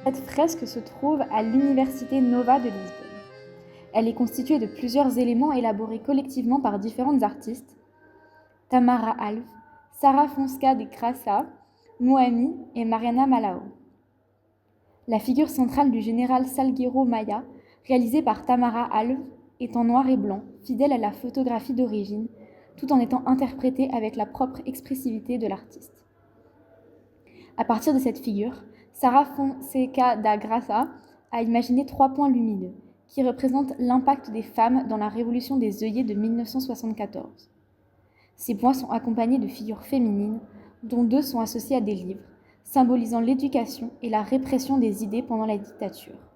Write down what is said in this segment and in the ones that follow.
Cette fresque se trouve à l'Université Nova de Lisbonne. Elle est constituée de plusieurs éléments élaborés collectivement par différentes artistes, Tamara Alves, Sara Fonseca de Graça, Moami et Mariana Malao. La figure centrale du général Salgueiro Maia, réalisée par Tamara Alves, est en noir et blanc, fidèle à la photographie d'origine, tout en étant interprétée avec la propre expressivité de l'artiste. À partir de cette figure, Sara Fonseca da Graça a imaginé 3 points lumineux, qui représentent l'impact des femmes dans la révolution des œillets de 1974. Ces points sont accompagnés de figures féminines, dont 2 sont associées à des livres, symbolisant l'éducation et la répression des idées pendant la dictature.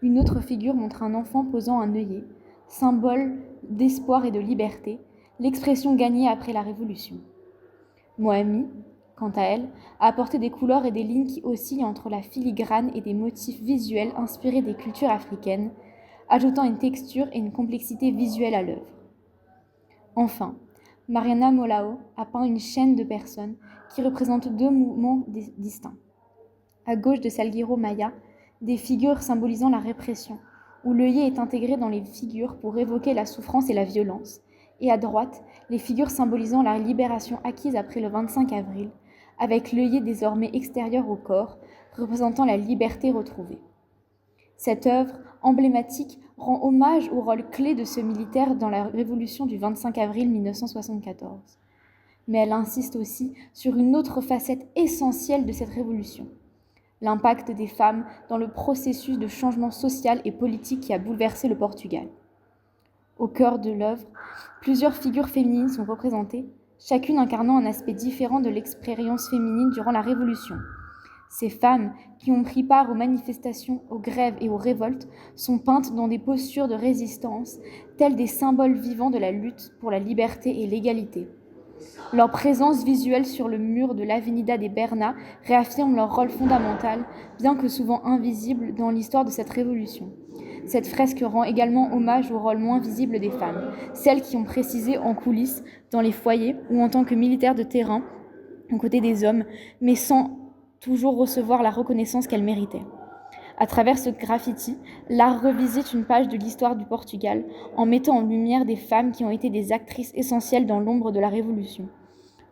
Une autre figure montre un enfant posant un œillet, symbole d'espoir et de liberté, l'expression gagnée après la Révolution. Moami, quant à elle, a apporté des couleurs et des lignes qui oscillent entre la filigrane et des motifs visuels inspirés des cultures africaines, ajoutant une texture et une complexité visuelle à l'œuvre. Enfin, Mariana Malao a peint une chaîne de personnes qui représentent 2 mouvements distincts. À gauche de Salgueiro Maia, des figures symbolisant la répression, où l'œillet est intégré dans les figures pour évoquer la souffrance et la violence, et à droite, les figures symbolisant la libération acquise après le 25 avril, avec l'œillet désormais extérieur au corps, représentant la liberté retrouvée. Cette œuvre, emblématique, rend hommage au rôle clé de ce militaire dans la révolution du 25 avril 1974. Mais elle insiste aussi sur une autre facette essentielle de cette révolution, l'impact des femmes dans le processus de changement social et politique qui a bouleversé le Portugal. Au cœur de l'œuvre, plusieurs figures féminines sont représentées, chacune incarnant un aspect différent de l'expérience féminine durant la Révolution. Ces femmes, qui ont pris part aux manifestations, aux grèves et aux révoltes, sont peintes dans des postures de résistance, telles des symboles vivants de la lutte pour la liberté et l'égalité. Leur présence visuelle sur le mur de l'Avenida de Berna réaffirme leur rôle fondamental, bien que souvent invisible dans l'histoire de cette révolution. Cette fresque rend également hommage au rôle moins visible des femmes, celles qui ont précisé en coulisses, dans les foyers ou en tant que militaires de terrain, aux côtés des hommes, mais sans toujours recevoir la reconnaissance qu'elles méritaient. À travers ce graffiti, l'art revisite une page de l'histoire du Portugal en mettant en lumière des femmes qui ont été des actrices essentielles dans l'ombre de la Révolution.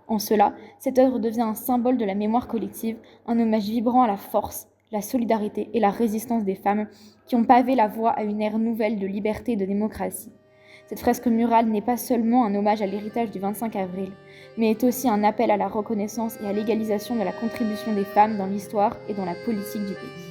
En cela, cette œuvre devient un symbole de la mémoire collective, un hommage vibrant à la force, la solidarité et la résistance des femmes qui ont pavé la voie à une ère nouvelle de liberté et de démocratie. Cette fresque murale n'est pas seulement un hommage à l'héritage du 25 avril, mais est aussi un appel à la reconnaissance et à l'égalisation de la contribution des femmes dans l'histoire et dans la politique du pays.